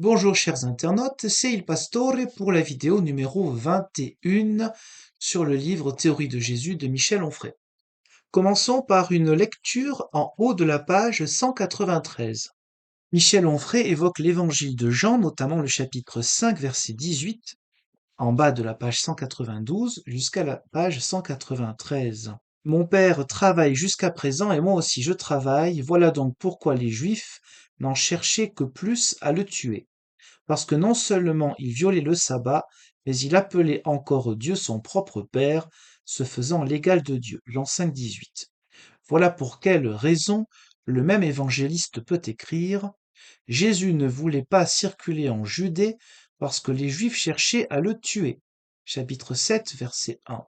Bonjour chers internautes, c'est Il Pastore pour la vidéo numéro 21 sur le livre Théorie de Jésus de Michel Onfray. Commençons par une lecture en haut de la page 193. Michel Onfray évoque l'évangile de Jean, notamment le chapitre 5, verset 18, en bas de la page 192 jusqu'à la page 193. Mon père travaille jusqu'à présent et moi aussi je travaille, voilà donc pourquoi les Juifs n'en cherchaient que plus à le tuer. Parce que non seulement il violait le sabbat, mais il appelait encore Dieu son propre Père, se faisant l'égal de Dieu. Jean 5, 18. Voilà pour quelle raison le même évangéliste peut écrire « Jésus ne voulait pas circuler en Judée parce que les Juifs cherchaient à le tuer. » Chapitre 7, verset 1.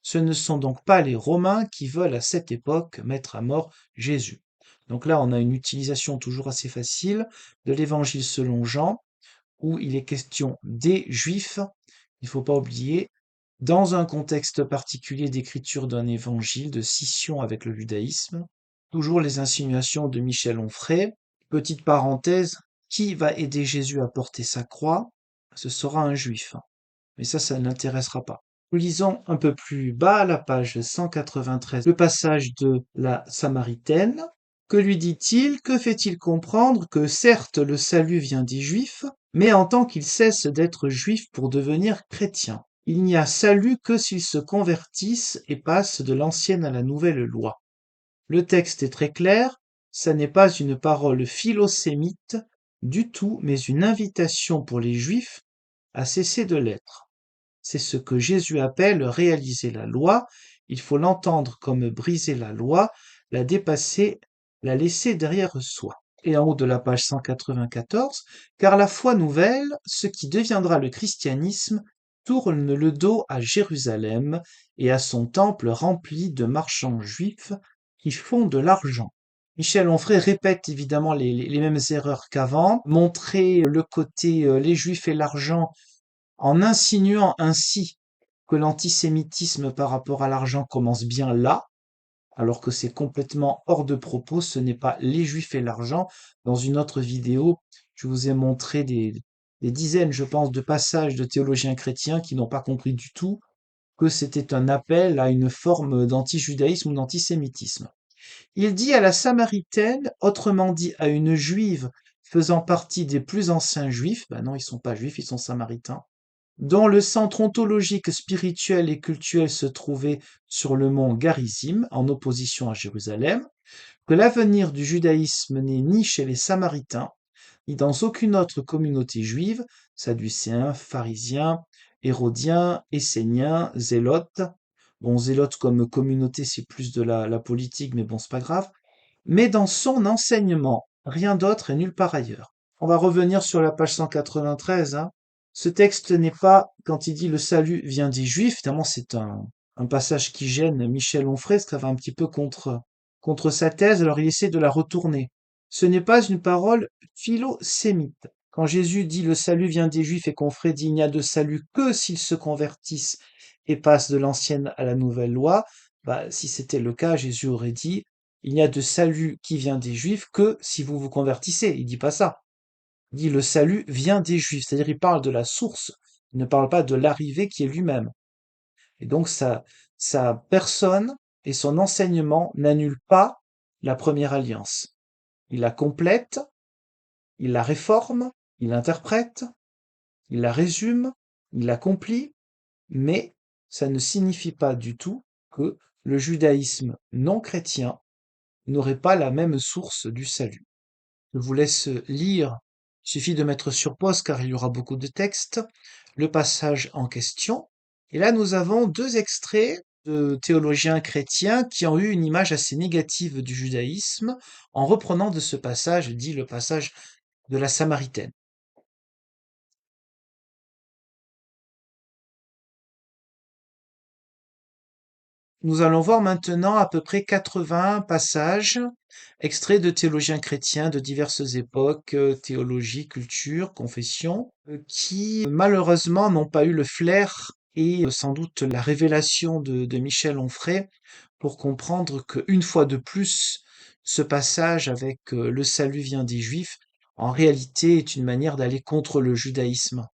Ce ne sont donc pas les Romains qui veulent à cette époque mettre à mort Jésus. Donc là, on a une utilisation toujours assez facile de l'évangile selon Jean, où il est question des Juifs, il ne faut pas oublier, dans un contexte particulier d'écriture d'un évangile, de scission avec le judaïsme, toujours les insinuations de Michel Onfray. Petite parenthèse, qui va aider Jésus à porter sa croix? Ce sera un Juif. Mais ça ne l'intéressera pas. Nous lisons un peu plus bas, à la page 193, le passage de la Samaritaine. Que lui dit-il? Que fait-il comprendre? Que certes le salut vient des Juifs, mais en tant qu'ils cessent d'être Juifs pour devenir chrétiens. Il n'y a salut que s'ils se convertissent et passent de l'ancienne à la nouvelle loi. Le texte est très clair, ça n'est pas une parole philosémite du tout, mais une invitation pour les Juifs à cesser de l'être. C'est ce que Jésus appelle réaliser la loi. Il faut l'entendre comme briser la loi, la dépasser, la laisser derrière soi. Et en haut de la page 194, car la foi nouvelle, ce qui deviendra le christianisme, tourne le dos à Jérusalem et à son temple rempli de marchands juifs qui font de l'argent. Michel Onfray répète évidemment les mêmes erreurs qu'avant, montrer le côté les juifs et l'argent en insinuant ainsi que l'antisémitisme par rapport à l'argent commence bien là, alors que c'est complètement hors de propos, ce n'est pas les juifs et l'argent. Dans une autre vidéo, je vous ai montré des dizaines, je pense, de passages de théologiens chrétiens qui n'ont pas compris du tout que c'était un appel à une forme d'antijudaïsme ou d'antisémitisme. Il dit à la Samaritaine, autrement dit à une juive faisant partie des plus anciens juifs, ben non, ils sont pas juifs, ils sont samaritains, dont le centre ontologique, spirituel et cultuel se trouvait sur le mont Garizim, en opposition à Jérusalem, que l'avenir du judaïsme n'est ni chez les Samaritains, ni dans aucune autre communauté juive, sadducéens, pharisiens, hérodiens, esséniens, zélotes. Bon, zélotes comme communauté, c'est plus de la politique, mais bon, c'est pas grave. Mais dans son enseignement, rien d'autre et nulle part ailleurs. On va revenir sur la page 193, hein. Ce texte n'est pas, quand il dit le salut vient des Juifs, évidemment c'est un passage qui gêne Michel Onfray, parce que ça va un petit peu contre sa thèse, alors il essaie de la retourner. Ce n'est pas une parole philosémite. Quand Jésus dit le salut vient des Juifs et qu'Onfray dit il n'y a de salut que s'ils se convertissent et passent de l'ancienne à la nouvelle loi, bah, si c'était le cas, Jésus aurait dit il n'y a de salut qui vient des Juifs que si vous vous convertissez. Il dit pas ça. Il dit le salut vient des Juifs, c'est-à-dire il parle de la source, il ne parle pas de l'arrivée qui est lui-même. Et donc sa personne et son enseignement n'annulent pas la première alliance. Il la complète, il la réforme, il l'interprète, il la résume, il l'accomplit, mais ça ne signifie pas du tout que le judaïsme non chrétien n'aurait pas la même source du salut. Je vous laisse lire, il suffit de mettre sur pause car il y aura beaucoup de textes, le passage en question. Et là, nous avons deux extraits de théologiens chrétiens qui ont eu une image assez négative du judaïsme en reprenant de ce passage, dit le passage de la Samaritaine. Nous allons voir maintenant à peu près 80 passages, extraits de théologiens chrétiens de diverses époques, théologie, culture, confession, qui malheureusement n'ont pas eu le flair et sans doute la révélation de Michel Onfray pour comprendre qu'une fois de plus, ce passage avec le salut vient des Juifs, en réalité est une manière d'aller contre le judaïsme.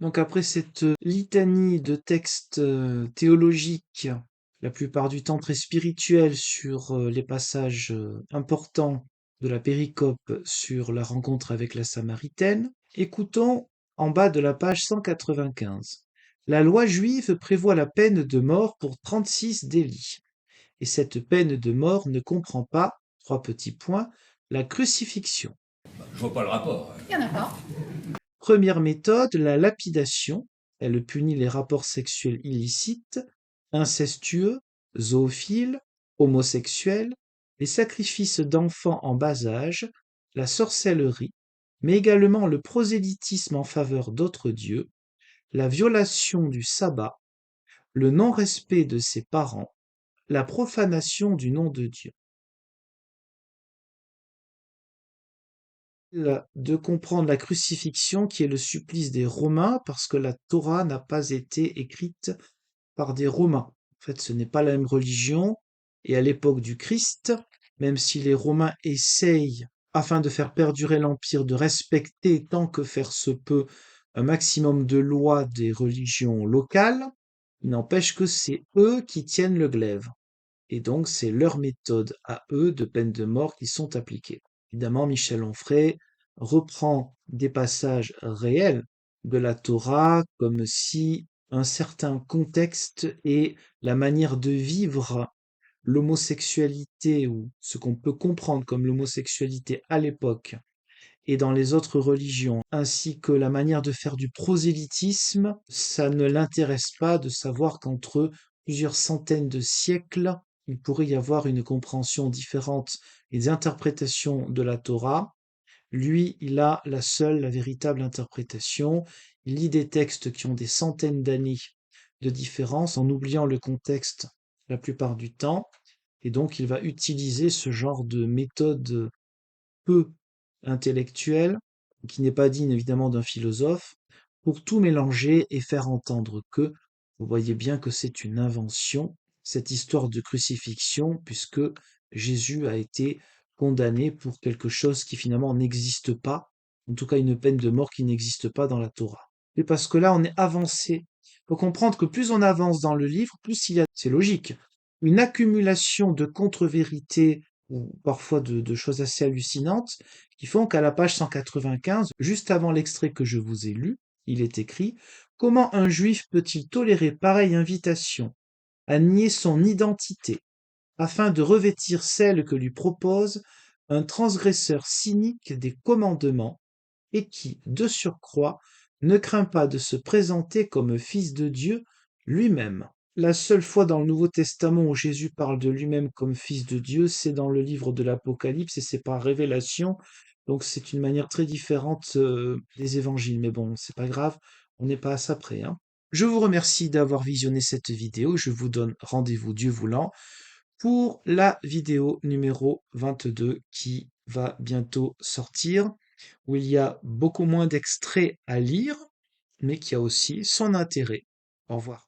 Donc après cette litanie de textes théologiques, la plupart du temps très spirituels sur les passages importants de la péricope sur la rencontre avec la Samaritaine, écoutons en bas de la page 195. La loi juive prévoit la peine de mort pour 36 délits. Et cette peine de mort ne comprend pas, trois petits points, la crucifixion. Je vois pas le rapport. Il n'y en a pas. Première méthode, la lapidation. Elle punit les rapports sexuels illicites, incestueux, zoophiles, homosexuels, les sacrifices d'enfants en bas âge, la sorcellerie, mais également le prosélytisme en faveur d'autres dieux, la violation du sabbat, le non-respect de ses parents, la profanation du nom de Dieu. De comprendre la crucifixion qui est le supplice des Romains parce que la Torah n'a pas été écrite par des Romains. En fait, ce n'est pas la même religion et à l'époque du Christ, même si les Romains essayent, afin de faire perdurer l'empire, de respecter tant que faire se peut un maximum de lois des religions locales, il n'empêche que c'est eux qui tiennent le glaive. Et donc, c'est leur méthode à eux de peine de mort qui sont appliquées. Évidemment, Michel Onfray reprend des passages réels de la Torah comme si un certain contexte et la manière de vivre l'homosexualité ou ce qu'on peut comprendre comme l'homosexualité à l'époque et dans les autres religions, ainsi que la manière de faire du prosélytisme, ça ne l'intéresse pas de savoir qu'entre plusieurs centaines de siècles, il pourrait y avoir une compréhension différente et des interprétations de la Torah. Lui, il a la véritable interprétation. Il lit des textes qui ont des centaines d'années de différence en oubliant le contexte la plupart du temps. Et donc, il va utiliser ce genre de méthode peu intellectuelle, qui n'est pas digne évidemment d'un philosophe, pour tout mélanger et faire entendre que, vous voyez bien que c'est une invention, cette histoire de crucifixion, puisque Jésus a été condamné pour quelque chose qui finalement n'existe pas, en tout cas une peine de mort qui n'existe pas dans la Torah. Et parce que là, on est avancé. Il faut comprendre que plus on avance dans le livre, plus il y a, c'est logique, une accumulation de contre-vérités ou parfois de choses assez hallucinantes qui font qu'à la page 195, juste avant l'extrait que je vous ai lu, il est écrit: Comment un juif peut-il tolérer pareille invitation à nier son identité afin de revêtir celle que lui propose un transgresseur cynique des commandements et qui, de surcroît, ne craint pas de se présenter comme fils de Dieu lui-même. La seule fois dans le Nouveau Testament où Jésus parle de lui-même comme fils de Dieu, c'est dans le livre de l'Apocalypse et c'est par révélation. Donc c'est une manière très différente des évangiles. Mais bon, c'est pas grave, on n'est pas à ça près, hein. Je vous remercie d'avoir visionné cette vidéo. Je vous donne rendez-vous, Dieu voulant, pour la vidéo numéro 22 qui va bientôt sortir, où il y a beaucoup moins d'extraits à lire, mais qui a aussi son intérêt. Au revoir.